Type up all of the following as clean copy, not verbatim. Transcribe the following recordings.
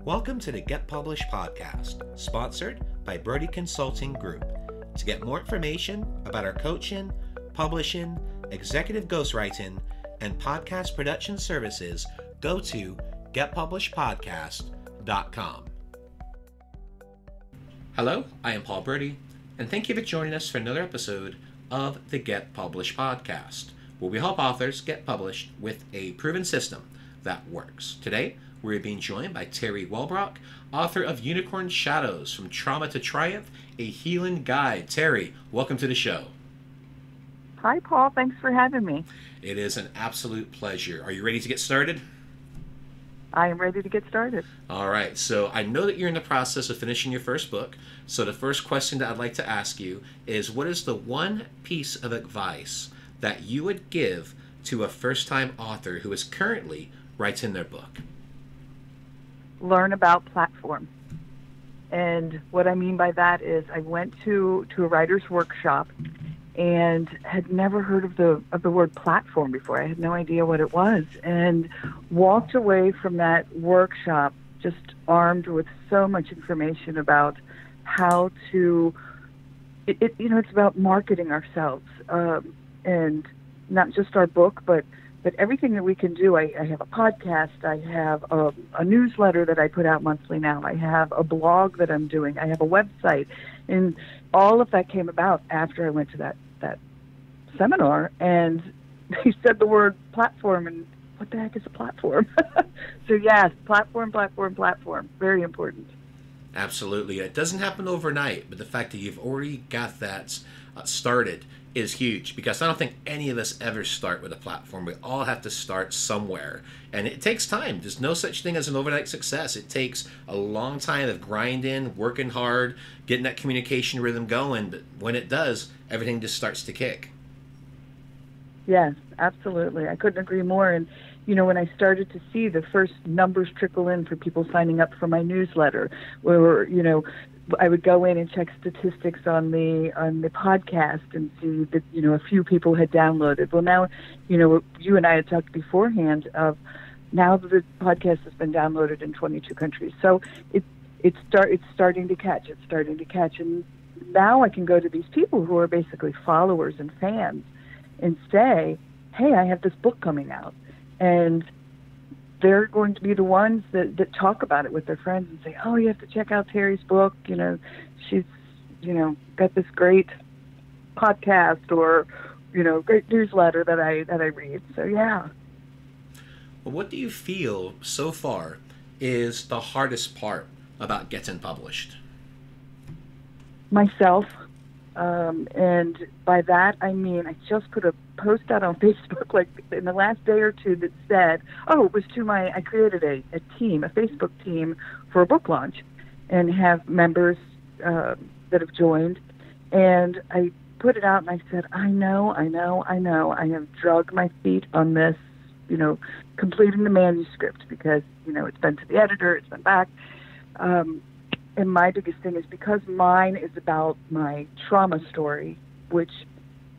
Welcome to the Get Published podcast, sponsored by Brodie Consulting Group. To get more information about our coaching, publishing, executive ghostwriting, and podcast production services, go to getpublishedpodcast.com. Hello, I am Paul Brodie, and thank you for joining us for another episode of the Get Published podcast, where we help authors get published with a proven system that works. Today, we're being joined by Teri Wellbrock, author of Unicorn Shadows, From Trauma to Triumph, a Healing Guide. Teri, welcome to the show. Hi, Paul. Thanks for having me. It is an absolute pleasure. Are you ready to get started? I am ready to get started. All right. So I know that you're in the process of finishing your first book. So the first question that I'd like to ask you is, what is the one piece of advice that you would give to a first-time author who is currently writing their book? Learn about platform. And what I mean by that is I went to a writer's workshop and had never heard of the word platform before. I had no idea what it was, and walked away from that workshop just armed with so much information about how to, it's about marketing ourselves, and not just our book, but everything that we can do. I have a podcast, I have a newsletter that I put out monthly now, I have a blog that I'm doing, I have a website, and all of that came about after I went to that seminar, and they said the word platform, and what the heck is a platform? So yes, platform, very important. Absolutely. It doesn't happen overnight, but the fact that you've already got that started is huge, because I don't think any of us ever start with a platform. We all have to start somewhere, and it takes time. There's no such thing as an overnight success. It takes a long time of grinding, working hard, getting that communication rhythm going, but when it does, everything just starts to kick. Yes, absolutely. I couldn't agree more. And when I started to see the first numbers trickle in for people signing up for my newsletter, where I would go in and check statistics on the podcast and see that a few people had downloaded. Well, now you and I had talked beforehand of now the podcast has been downloaded in 22 countries. So it's starting to catch. It's starting to catch, and now I can go to these people who are basically followers and fans and say, "Hey, I have this book coming out," and they're going to be the ones that talk about it with their friends and say, "Oh, you have to check out Teri's book. She's, got this great podcast or, great newsletter that I read." So, yeah. Well, what do you feel so far is the hardest part about getting published? Myself. And by that, I mean, I just put a post out on Facebook like in the last day or two that said, it was I created a Facebook team for a book launch, and have members that have joined. And I put it out and I said, I know. I have dragged my feet on this, completing the manuscript, because, it's been to the editor, it's been back. And my biggest thing is because mine is about my trauma story, which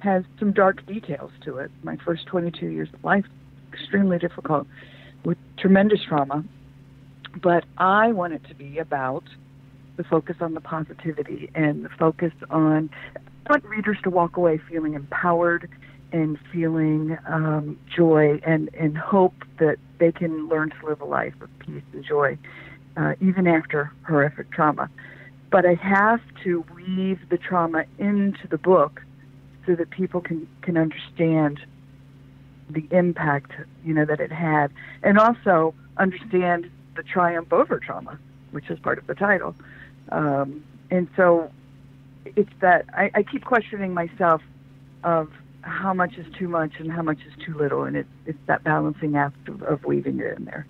has some dark details to it. My first 22 years of life, extremely difficult, with tremendous trauma. But I want it to be about the focus on the positivity and the focus on, I want readers to walk away feeling empowered and feeling joy and hope that they can learn to live a life of peace and joy, even after horrific trauma. But I have to weave the trauma into the book so that people can understand the impact, that it had, and also understand the triumph over trauma, which is part of the title. And so it's that I keep questioning myself of how much is too much and how much is too little, and it's that balancing act of weaving it in there.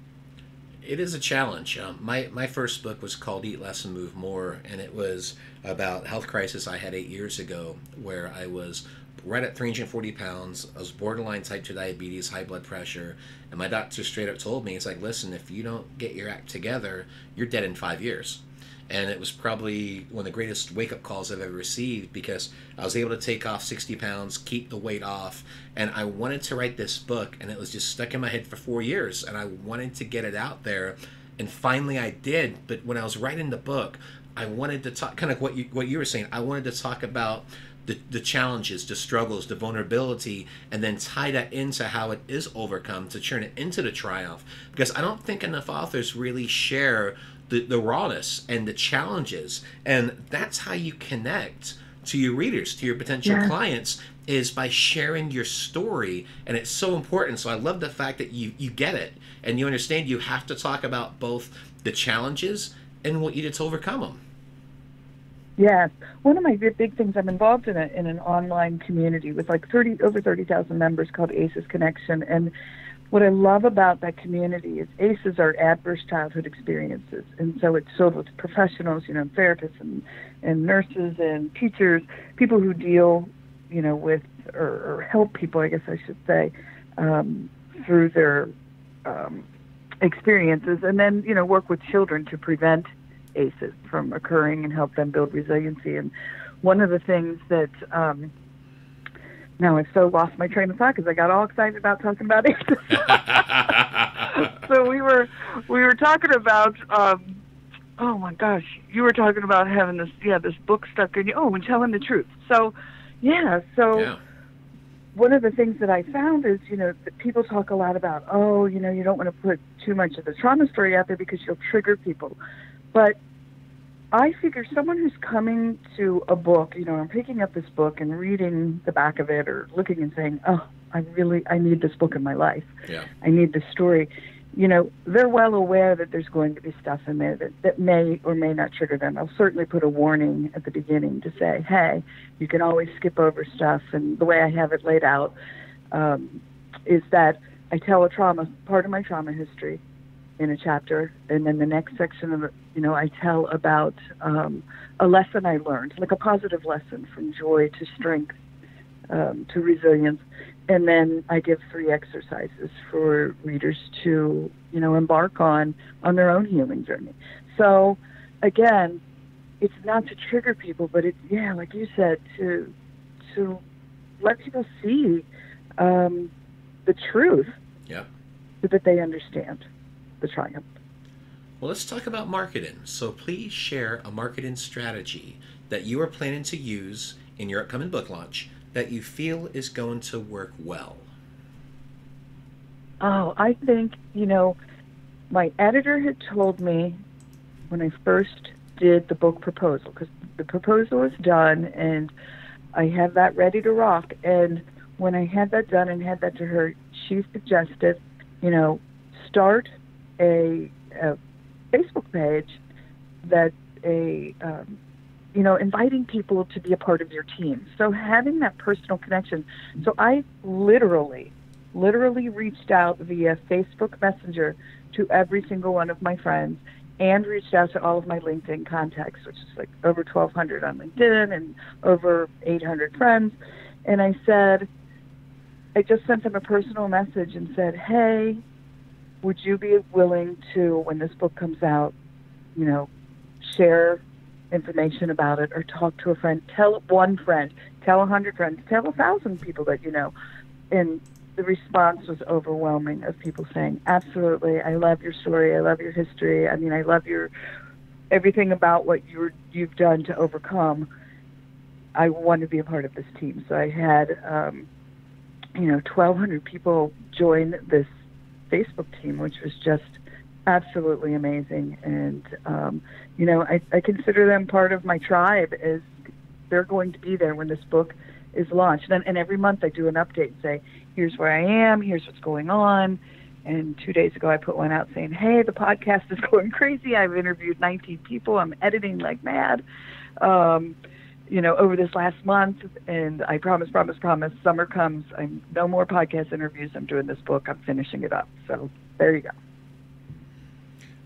It is a challenge. My first book was called Eat Less and Move More, and it was about a health crisis I had 8 years ago, where I was right at 340 pounds. I was borderline type 2 diabetes, high blood pressure, and my doctor straight up told me, it's like, listen, if you don't get your act together, you're dead in 5 years. And it was probably one of the greatest wake-up calls I've ever received, because I was able to take off 60 pounds, keep the weight off, and I wanted to write this book, and it was just stuck in my head for 4 years, and I wanted to get it out there. And finally I did. But when I was writing the book, I wanted to talk, kind of what you were saying. I wanted to talk about the challenges, the struggles, the vulnerability, and then tie that into how it is overcome to turn it into the triumph. Because I don't think enough authors really share the rawness and the challenges. And that's how you connect to your readers, to your potential clients, is by sharing your story. And it's so important. So I love the fact that you get it and you understand you have to talk about both the challenges and what you did to overcome them. Yes. One of my big things, I'm involved in an online community with like over 30,000 members called ACEs Connection. And what I love about that community is ACEs are adverse childhood experiences. And so it's filled with professionals, therapists and nurses and teachers, people who deal, with or help people, I guess I should say, through their experiences. And then, work with children to prevent ACEs from occurring and help them build resiliency. And one of the things that now I've so lost my train of thought because I got all excited about talking about ACEs. So we were talking about oh my gosh, you were talking about having this book stuck in you. Oh, and telling the truth. So one of the things that I found is, that people talk a lot about, you don't want to put too much of the trauma story out there because you'll trigger people. But I figure someone who's coming to a book, I'm picking up this book and reading the back of it or looking and saying, I need this book in my life. Yeah. I need this story. They're well aware that there's going to be stuff in there that may or may not trigger them. I'll certainly put a warning at the beginning to say, hey, you can always skip over stuff. And the way I have it laid out is that I tell part of my trauma history in a chapter, and then the next section of it, I tell about a lesson I learned, like a positive lesson from joy to strength to resilience, and then I give 3 exercises for readers to embark on their own healing journey. So again, it's not to trigger people, but it's like you said, to let people see the truth, so that they understand the triumph. Well, let's talk about marketing. So please share a marketing strategy that you are planning to use in your upcoming book launch that you feel is going to work well. Oh, I think, my editor had told me when I first did the book proposal, because the proposal is done and I have that ready to rock. And when I had that done and had that to her, she suggested, start a Facebook page that inviting people to be a part of your team. So having that personal connection. So I literally reached out via Facebook Messenger to every single one of my friends and reached out to all of my LinkedIn contacts, which is like over 1,200 on LinkedIn and over 800 friends. And I just sent them a personal message and said, hey, would you be willing to, when this book comes out, share information about it or talk to a friend, tell one friend, tell 100 friends, tell 1,000 people that you know. And the response was overwhelming of people saying, absolutely, I love your story, I love your history, I mean, I love everything about what you've done to overcome. I want to be a part of this team. So I had 1,200 people join this Facebook team, which was just absolutely amazing. And, I consider them part of my tribe, as they're going to be there when this book is launched. And every month I do an update and say, here's where I am, here's what's going on. And 2 days ago I put one out saying, hey, the podcast is going crazy. I've interviewed 19 people. I'm editing like mad, over this last month. And I promise, summer comes. No more podcast interviews. I'm doing this book. I'm finishing it up. So there you go.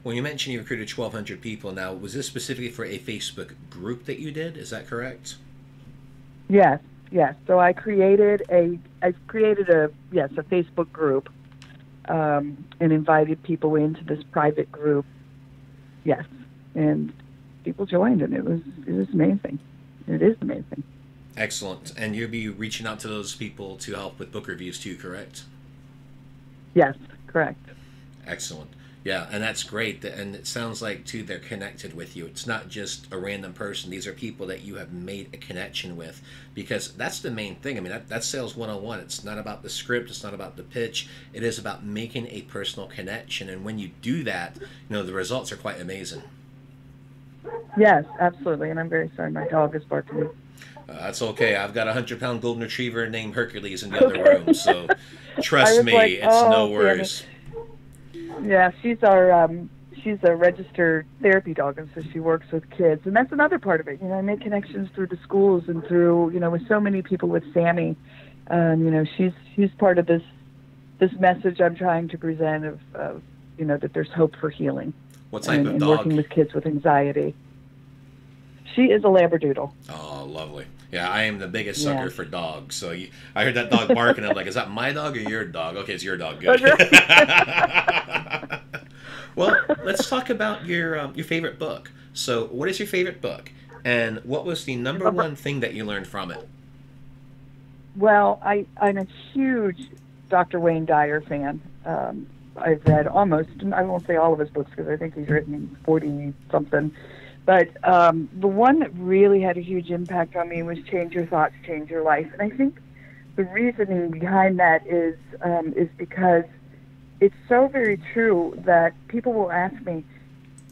When you mentioned you recruited 1,200 people, now, was this specifically for a Facebook group that you did? Is that correct? Yes. So I created a Facebook group and invited people into this private group. Yes. And people joined, and it was amazing. It is amazing. Excellent. And you'll be reaching out to those people to help with book reviews too, correct? Yes, correct. Excellent. Yeah, and that's great. And it sounds like, too, they're connected with you. It's not just a random person. These are people that you have made a connection with, because that's the main thing. I mean, that's sales 101. It's not about the script. It's not about the pitch. It is about making a personal connection. And when you do that, the results are quite amazing. Yes, absolutely. And I'm very sorry, my dog is barking. That's okay. I've got a 100-pound golden retriever named Hercules in the other room, so trust me, like, it's no worries. Yeah, she's a registered therapy dog, and so she works with kids, and that's another part of it. I make connections through the schools and through with so many people with Sammy. She's part of this message I'm trying to present of that there's hope for healing. What type of and dog? Working with kids with anxiety. She is a Labradoodle. Oh, lovely. Yeah, I am the biggest sucker for dogs. So I heard that dog barking. I'm like, is that my dog or your dog? Okay, it's your dog. Good. Well, let's talk about your favorite book. So what is your favorite book? And what was the number one thing that you learned from it? Well, I'm a huge Dr. Wayne Dyer fan. I've read almost, I won't say all of his books because I think he's written 40-something. But the one that really had a huge impact on me was Change Your Thoughts, Change Your Life. And I think the reasoning behind that is because it's so very true that people will ask me,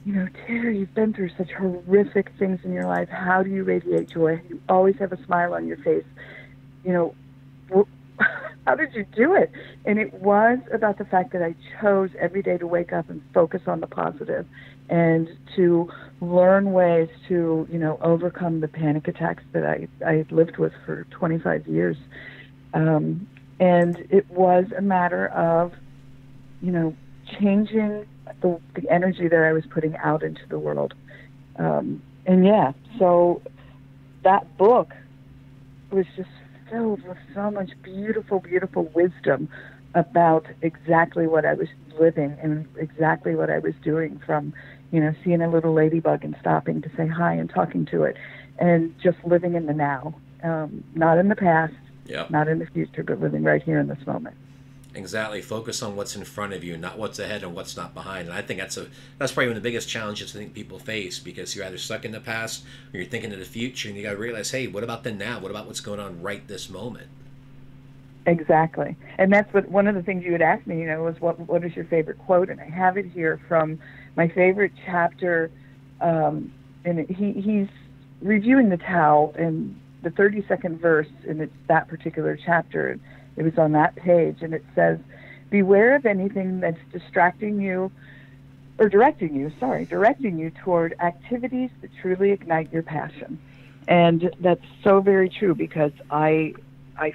Teri, you've been through such horrific things in your life. How do you radiate joy? You always have a smile on your face. How did you do it? And it was about the fact that I chose every day to wake up and focus on the positive and to learn ways to, overcome the panic attacks that I lived with for 25 years. And it was a matter of, changing the energy that I was putting out into the world. So that book was just filled with so much beautiful, beautiful wisdom about exactly what I was living and exactly what I was doing, from, seeing a little ladybug and stopping to say hi and talking to it, and just living in the now, not in the past, not in the future, but living right here in this moment. Exactly. Focus on what's in front of you, not what's ahead and what's not behind. And I think that's probably one of the biggest challenges I think people face, because you're either stuck in the past or you're thinking of the future, and you got to realize, hey, what about the now? What about what's going on right this moment? Exactly. And that's what one of the things you had asked me, was what is your favorite quote? And I have it here from my favorite chapter. And he's reviewing the Tao, and the 32nd verse, and it's that particular chapter. It was on that page, and it says, beware of anything that's directing you toward activities that truly ignite your passion. And that's so very true, because I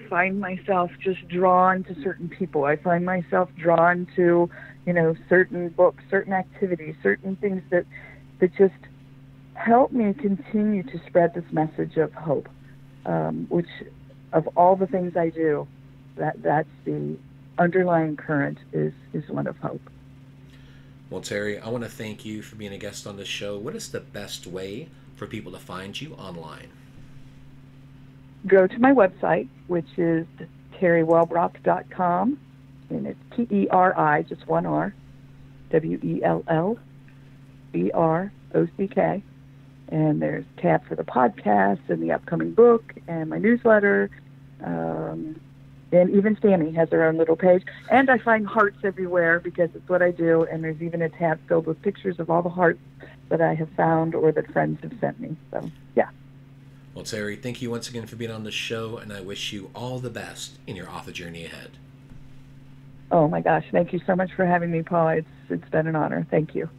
find myself just drawn to certain people. I find myself drawn to, certain books, certain activities, certain things that just help me continue to spread this message of hope, which of all the things I do, that's the underlying current is one of hope. Well, Teri, I want to thank you for being a guest on this show. What is the best way for people to find you online? Go to my website, which is teriwellbrock.com, and it's Teri, just one R, WELLBROCK, and there's a tab for the podcast and the upcoming book and my newsletter. And even Sammy has her own little page. And I find hearts everywhere because it's what I do. And there's even a tab filled with pictures of all the hearts that I have found or that friends have sent me. So, yeah. Well, Teri, thank you once again for being on the show, and I wish you all the best in your author journey ahead. Oh, my gosh. Thank you so much for having me, Paul. It's been an honor. Thank you.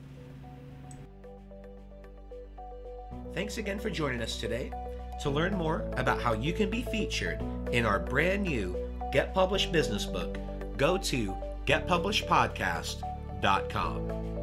Thanks again for joining us today. To learn more about how you can be featured in our brand new Get Published business book, go to getpublishedpodcast.com.